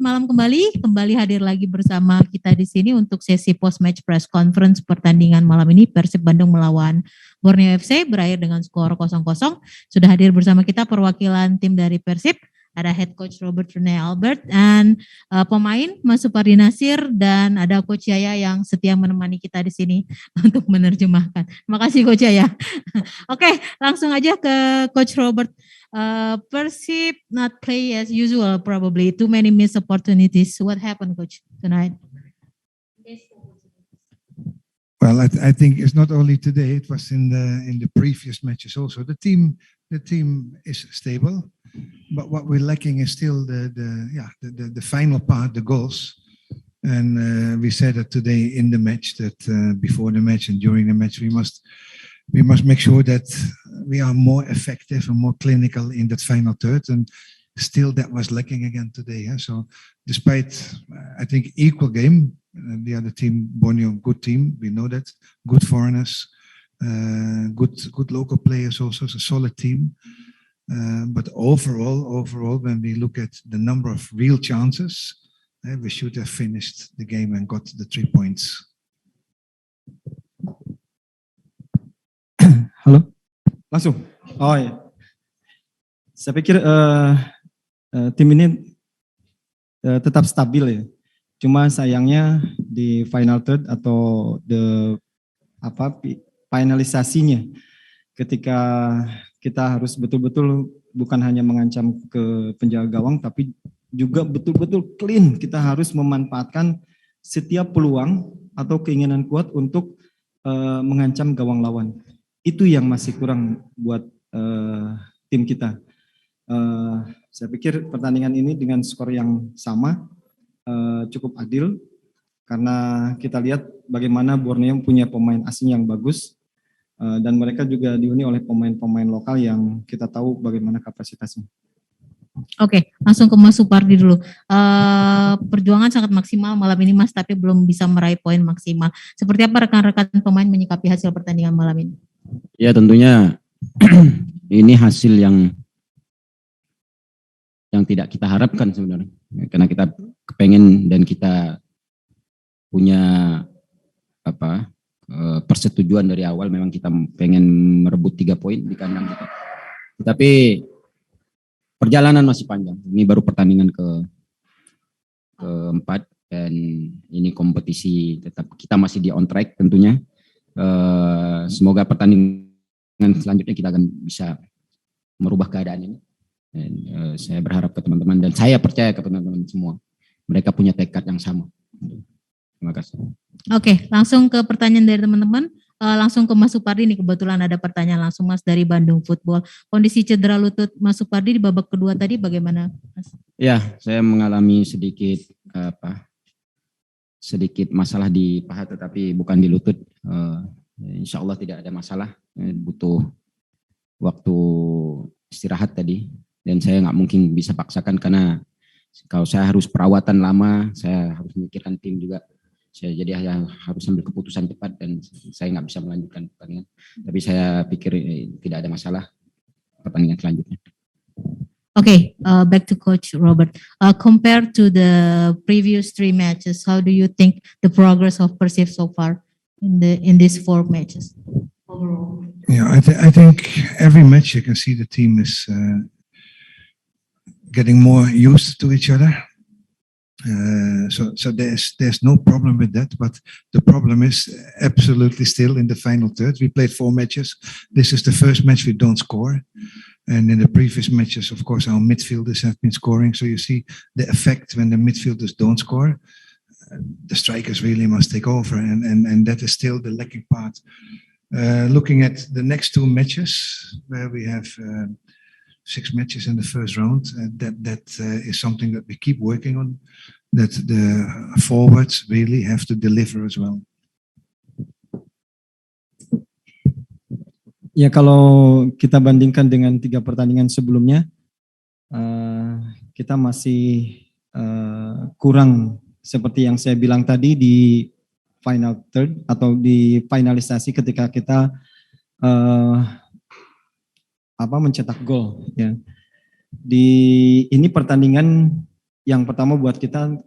malam kembali hadir lagi bersama kita di sini untuk sesi post match press conference pertandingan malam ini Persib Bandung melawan Borneo FC berakhir dengan skor 0-0. Sudah hadir bersama kita perwakilan tim dari Persib, ada head coach Robert Rene Albert dan pemain Mas Supardi Nasir dan ada coach Yaya yang setia menemani kita di sini untuk menerjemahkan. Terima kasih coach Yaya. Oke, langsung aja ke coach Robert. Persib not play as usual, probably too many missed opportunities. What happened, coach, tonight? Well, I think it's not only today; it was in the previous matches also. The team is stable, but what we're lacking is still the final part, the goals. And we said that today in the match, that before the match and during the match, we must make sure that we are more effective and more clinical in that final third, and still that was lacking again today. So despite, I think, equal game, the other team, Borneo, good team, we know that, good foreigners, good local players also, it's a solid team. But overall, when we look at the number of real chances, we should have finished the game and got the 3 points. Halo, langsung. Oh ya, saya pikir tim ini tetap stabil ya. Cuma sayangnya di final third atau finalisasinya, ketika kita harus betul-betul bukan hanya mengancam ke penjaga gawang, tapi juga betul-betul clean. Kita harus memanfaatkan setiap peluang atau keinginan kuat untuk mengancam gawang lawan. Itu yang masih kurang buat tim kita. Saya pikir pertandingan ini dengan skor yang sama cukup adil, karena kita lihat bagaimana Borneo punya pemain asing yang bagus, dan mereka juga dihuni oleh pemain-pemain lokal yang kita tahu bagaimana kapasitasnya. Oke, langsung ke Mas Supardi dulu. Perjuangan sangat maksimal malam ini Mas, tapi belum bisa meraih poin maksimal. Seperti apa rekan-rekan pemain menyikapi hasil pertandingan malam ini? Ya tentunya ini hasil yang tidak kita harapkan sebenarnya, karena kita kepengen dan kita punya persetujuan dari awal, memang kita pengen merebut 3 poin di kandang kita. Tetapi perjalanan masih panjang. Ini baru pertandingan keempat dan ini kompetisi tetap kita masih di on track tentunya. Semoga pertandingan selanjutnya kita akan bisa merubah keadaan ini. Dan, saya berharap ke teman-teman dan saya percaya ke teman-teman semua, mereka punya tekad yang sama. Terima kasih. Oke, langsung ke pertanyaan dari teman-teman. Langsung ke Mas Supardi nih, kebetulan ada pertanyaan langsung Mas dari Bandung Football. Kondisi cedera lutut Mas Supardi di babak kedua tadi bagaimana, Mas? Ya, saya mengalami sedikit masalah di paha, tetapi bukan di lutut. Insya Allah tidak ada masalah. Butuh waktu istirahat tadi, dan saya nggak mungkin bisa paksakan karena kalau saya harus perawatan lama, saya harus memikirkan tim juga. Saya jadi harus ambil keputusan cepat dan saya nggak bisa melanjutkan pertandingan. Tapi saya pikir tidak ada masalah pertandingan selanjutnya. Okay, back to Coach Robert. Compared to the previous 3 matches, how do you think the progress of Persib so far in these 4 matches overall? Yeah, I think every match you can see the team is getting more used to each other. So there's no problem with that, but the problem is absolutely still in the final third. We played 4 matches. This is the first match we don't score, and in the previous matches, of course, our midfielders have been scoring. So you see the effect when the midfielders don't score. The strikers really must take over, and that is still the lacking part. Looking at the next 2 matches, where we have 6 matches in the first round, that is something that we keep working on, that the forwards really have to deliver as well. Ya, kalau kita bandingkan dengan 3 pertandingan sebelumnya, kita masih kurang seperti yang saya bilang tadi di final third atau di finalisasi ketika kita mencetak gol ya. Di ini pertandingan yang pertama buat kita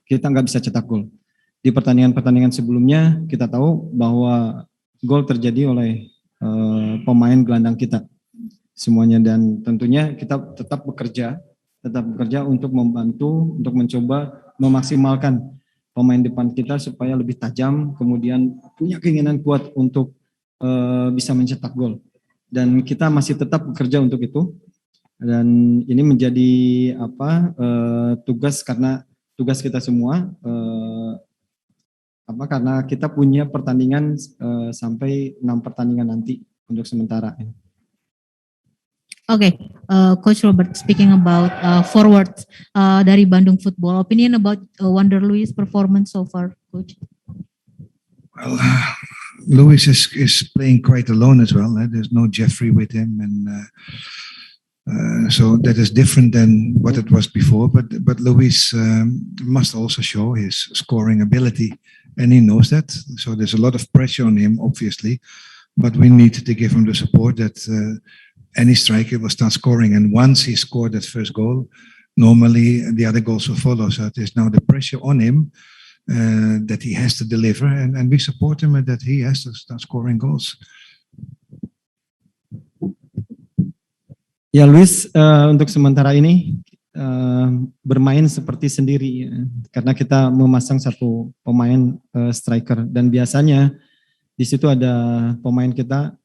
nggak bisa cetak gol. Di pertandingan-pertandingan sebelumnya kita tahu bahwa gol terjadi oleh pemain gelandang kita semuanya, dan tentunya kita tetap bekerja untuk membantu, untuk mencoba memaksimalkan pemain depan kita supaya lebih tajam, kemudian punya keinginan kuat untuk bisa mencetak gol. Dan kita masih tetap bekerja untuk itu. Dan ini menjadi tugas kita semua, karena kita punya pertandingan sampai 6 pertandingan nanti untuk sementara. Okay, Coach Robert, speaking about forward dari Bandung Football, opinion about Wander Luiz performance so far, Coach? Well, Luis is playing quite alone as well. There's no Jeffrey with him, and so that is different than what it was before. But Luis must also show his scoring ability, and he knows that. So there's a lot of pressure on him, obviously, but we need to give him the support that any striker will start scoring. And once he scored that first goal, normally the other goals will follow. So there's now the pressure on him that he has to deliver, and we support him and that he has to start scoring goals. Ya, Luis untuk sementara ini bermain seperti sendiri, karena kita memasang satu pemain striker, dan biasanya di situ ada pemain kita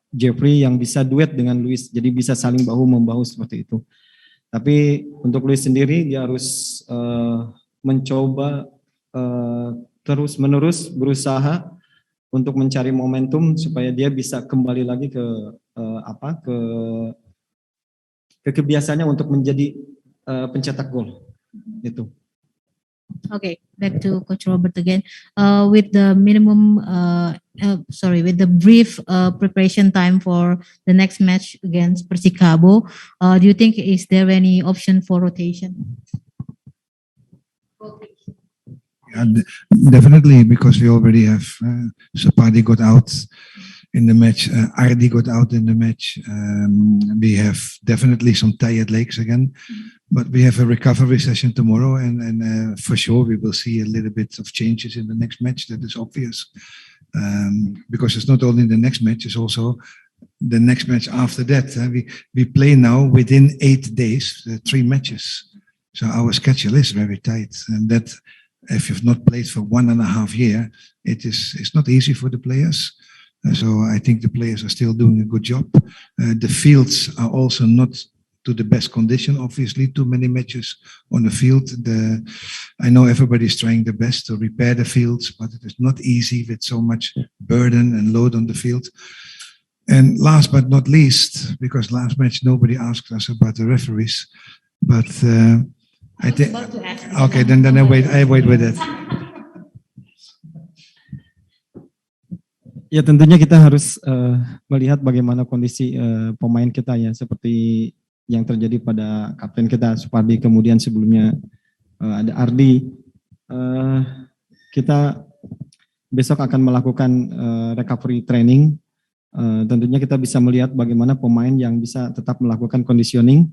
Jeffrey yang bisa duet dengan Luis, jadi bisa saling bahu membahu seperti itu. Tapi untuk Luis sendiri dia harus mencoba terus-menerus berusaha untuk mencari momentum supaya dia bisa kembali lagi ke kebiasaannya untuk menjadi pencetak gol itu. Okay, back to Coach Robert again. With the with the brief preparation time for the next match against Persikabo, do you think is there any option for rotation? Definitely, because we already have Sapadi got out in the match, Ardi got out in the match. We have definitely some tired legs again, but we have a recovery session tomorrow, and for sure we will see a little bit of changes in the next match. That is obvious, because it's not only the next match, it's also the next match after that. We play now within 8 days, 3 matches. So our schedule is very tight, and that if you've not played for 1.5 years, it's not easy for the players. So I think the players are still doing a good job. The fields are also not to the best condition, obviously, too many matches on the field. I know everybody's trying their best to repair the fields, but it is not easy with so much burden and load on the field. And last but not least, because last match nobody asked us about the referees, but I think, okay, then I wait with it. Ya, tentunya kita harus melihat bagaimana kondisi pemain kita ya, seperti yang terjadi pada kapten kita Supardi, kemudian sebelumnya ada Ardi. Kita besok akan melakukan recovery training. Tentunya kita bisa melihat bagaimana pemain yang bisa tetap melakukan conditioning,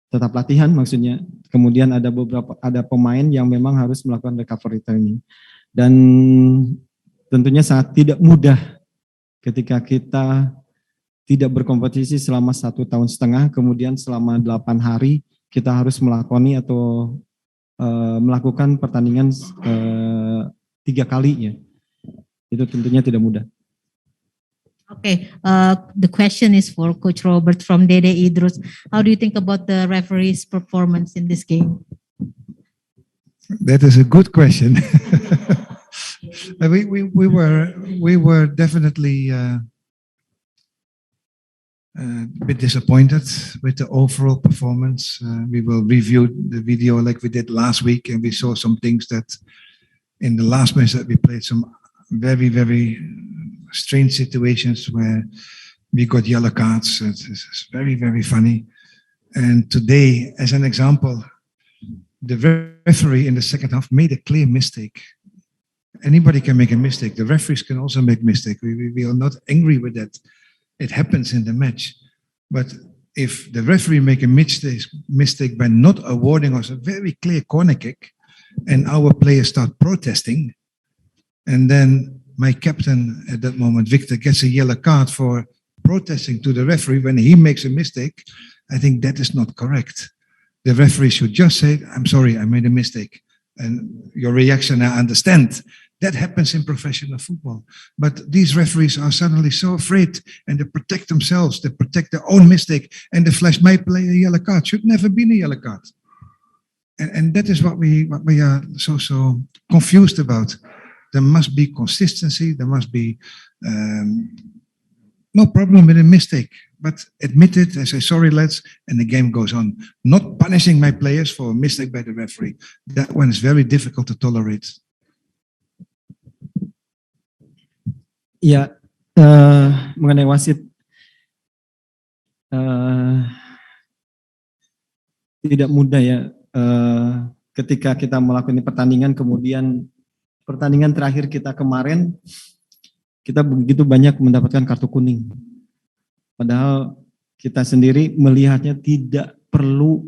tetap latihan maksudnya. Kemudian ada pemain yang memang harus melakukan recovery training. Dan tentunya sangat tidak mudah ketika kita tidak berkompetisi selama 1,5 tahun, kemudian selama 8 hari kita harus melakoni atau melakukan pertandingan 3 kali ya. Itu tentunya tidak mudah. Okay, the question is for Coach Robert from Dede Idrus. How do you think about the referee's performance in this game? That is a good question. We were definitely a bit disappointed with the overall performance. We will review the video like we did last week, and we saw some things that in the last match that we played, some very, very strange situations where we got yellow cards. It's very, very funny. And today, as an example, the referee in the second half made a clear mistake. Anybody can make a mistake. The referees can also make mistakes. We are not angry with that. It happens in the match. But if the referee make a mistake by not awarding us a very clear corner kick, and our players start protesting, and then my captain at that moment, Victor, gets a yellow card for protesting to the referee when he makes a mistake, I think that is not correct. The referee should just say, I'm sorry, I made a mistake. And your reaction, I understand. That happens in professional football. But these referees are suddenly so afraid, and they protect themselves, they protect their own mistake, and they flash my player a yellow card. Should never been a yellow card. And that is what we are so confused about. There must be consistency, there must be no problem with a mistake, but admit it and say, sorry, lads, and the game goes on. Not punishing my players for a mistake by the referee. That one is very difficult to tolerate. Ya, mengenai wasit, tidak mudah ya ketika kita melakukan pertandingan, kemudian pertandingan terakhir kita kemarin, kita begitu banyak mendapatkan kartu kuning. Padahal kita sendiri melihatnya tidak perlu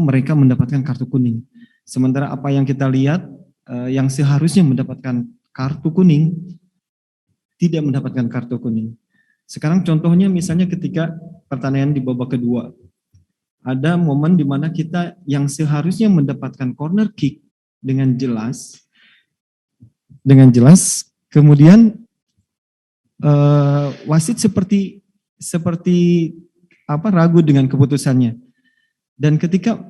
mereka mendapatkan kartu kuning. Sementara apa yang kita lihat, yang seharusnya mendapatkan kartu kuning, tidak mendapatkan kartu kuning. Sekarang contohnya misalnya ketika pertandingan di babak kedua, ada momen di mana kita yang seharusnya mendapatkan corner kick dengan jelas, kemudian wasit seperti ragu dengan keputusannya. Dan ketika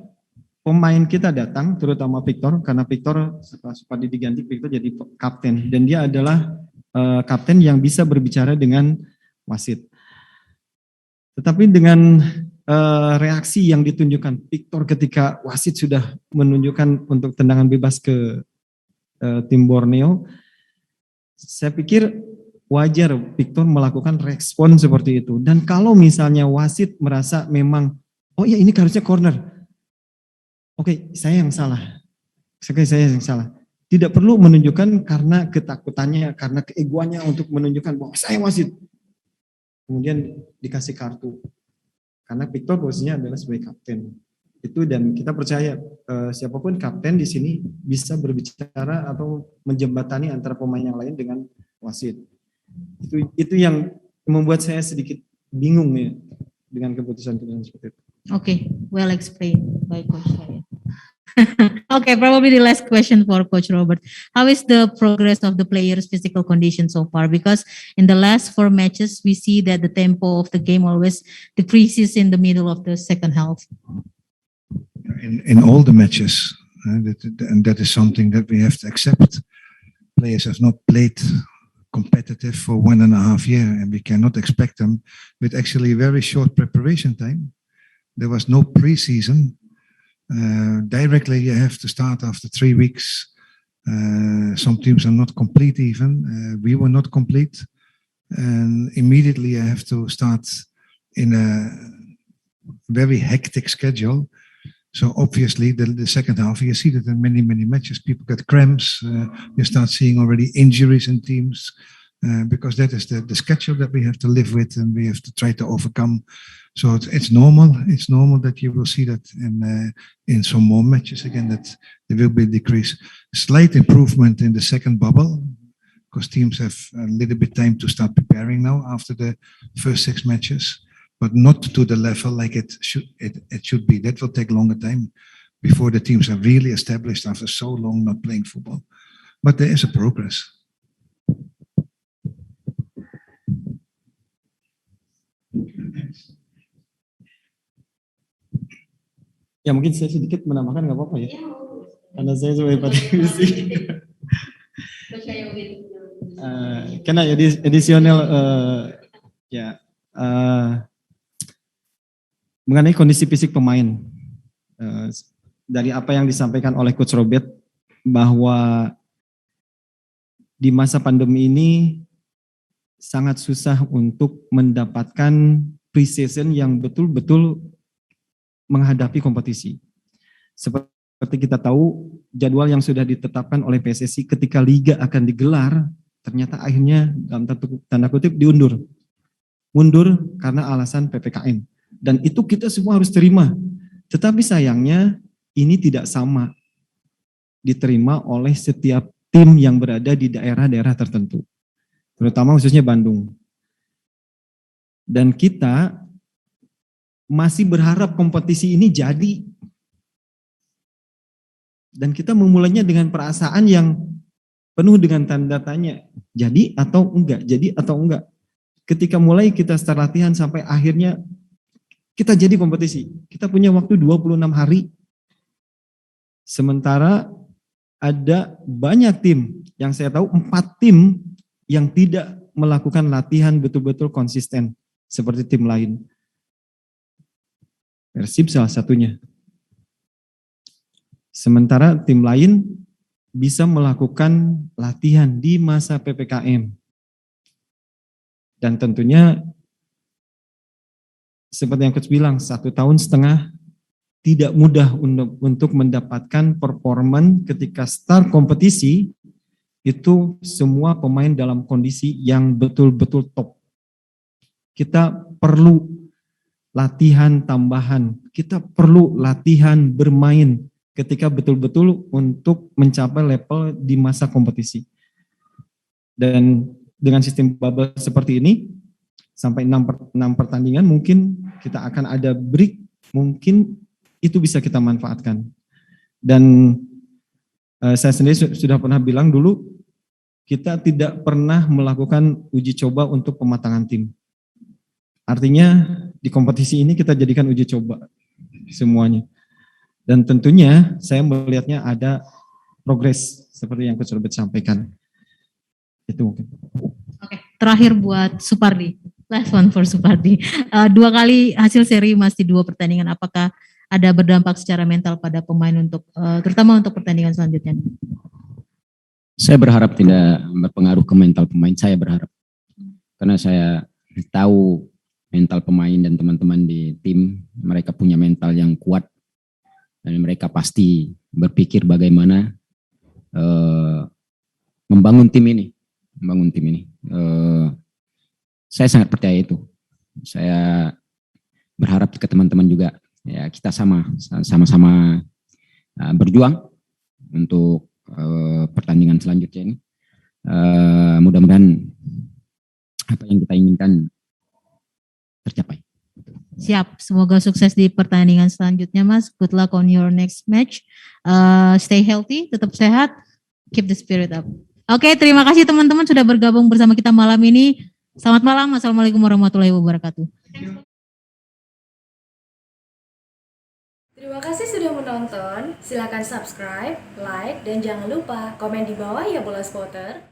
pemain kita datang, terutama Victor, karena Victor setelah Supadi diganti, Victor jadi kapten, dan dia adalah kapten yang bisa berbicara dengan wasit. Tetapi dengan reaksi yang ditunjukkan Victor ketika wasit sudah menunjukkan untuk tendangan bebas ke tim Borneo, saya pikir wajar Victor melakukan respon seperti itu. Dan kalau misalnya wasit merasa memang, oh ya ini harusnya corner, oke, saya yang salah. Tidak perlu menunjukkan karena ketakutannya, karena keegoannya untuk menunjukkan bahwa saya wasit. Kemudian dikasih kartu. Karena Victor posisinya adalah sebagai kapten. Itu, dan kita percaya siapapun kapten di sini bisa berbicara atau menjembatani antara pemain yang lain dengan wasit. Itu yang membuat saya sedikit bingung ya dengan keputusan seperti itu. Okay, well explained by Coach Ryan. Okay, probably the last question for Coach Robert. How is the progress of the players' physical condition so far? Because in the last 4 matches, we see that the tempo of the game always decreases in the middle of the second half. In all the matches, and that is something that we have to accept. Players have not played competitive for 1.5 years, and we cannot expect them with actually very short preparation time. There was no pre-season. Directly you have to start after 3 weeks. Some teams are not complete even. We were not complete. And immediately I have to start in a very hectic schedule. So obviously the second half, you see that in many matches, people get cramps. You start seeing already injuries in teams. Because that is the schedule that we have to live with, and we have to try to overcome. So it's normal. It's normal that you will see that in some more matches again, that there will be a decrease. Slight improvement in the second bubble, because teams have a little bit time to start preparing now after the first 6 matches, but not to the level like it should be. That will take longer time before the teams are really established after so long not playing football. But there is a progress. Ya mungkin saya sedikit menambahkan, nggak apa-apa ya? Karena saya sebagai akademisi. Karena additional mengenai kondisi fisik pemain, dari apa yang disampaikan oleh Coach Robert, bahwa di masa pandemi ini sangat susah untuk mendapatkan pre-season yang betul-betul menghadapi kompetisi. Seperti kita tahu, jadwal yang sudah ditetapkan oleh PSSI ketika liga akan digelar, ternyata akhirnya dalam tanda kutip diundur. mundur karena alasan PPKM. Dan itu kita semua harus terima. Tetapi sayangnya ini tidak sama diterima oleh setiap tim yang berada di daerah-daerah tertentu. Terutama khususnya Bandung. Dan kita masih berharap kompetisi ini jadi. Dan kita memulainya dengan perasaan yang penuh dengan tanda tanya. Jadi atau enggak? Jadi atau enggak? Ketika mulai kita start latihan sampai akhirnya kita jadi kompetisi. Kita punya waktu 26 hari. Sementara ada banyak tim, yang saya tahu 4 tim yang tidak melakukan latihan betul-betul konsisten seperti tim lain. Persib salah satunya. Sementara tim lain bisa melakukan latihan di masa PPKM. Dan tentunya seperti yang Coach bilang, 1,5 tahun tidak mudah untuk mendapatkan performan ketika start kompetisi, itu semua pemain dalam kondisi yang betul-betul top. Kita perlu latihan tambahan, kita perlu latihan bermain ketika betul-betul untuk mencapai level di masa kompetisi. Dan dengan sistem bubble seperti ini, sampai 6 pertandingan mungkin kita akan ada break, mungkin itu bisa kita manfaatkan. Dan saya sendiri sudah pernah bilang dulu, kita tidak pernah melakukan uji coba untuk pematangan tim. Artinya di kompetisi ini kita jadikan uji coba semuanya. Dan tentunya saya melihatnya ada progres seperti yang Coach Robert sampaikan. Itu mungkin. Oke, terakhir buat Supardi. Last one for Supardi. 2 kali hasil seri masih 2 pertandingan. Apakah ada berdampak secara mental pada pemain untuk terutama untuk pertandingan selanjutnya? Saya berharap tidak berpengaruh ke mental pemain. Saya berharap karena saya tahu mental pemain dan teman-teman di tim, mereka punya mental yang kuat dan mereka pasti berpikir bagaimana membangun tim ini. Saya sangat percaya itu. Saya berharap ke teman-teman juga, ya kita sama-sama berjuang untuk pertandingan selanjutnya ini. Mudah-mudahan apa yang kita inginkan tercapai. Siap, semoga sukses di pertandingan selanjutnya Mas. Good luck on your next match. Stay healthy, tetap sehat, keep the spirit up. Oke, terima kasih teman-teman sudah bergabung bersama kita malam ini. Selamat malam, assalamualaikum warahmatullahi wabarakatuh. Terima kasih sudah menonton. Silakan subscribe, like, dan jangan lupa komen di bawah ya Bola Spotter.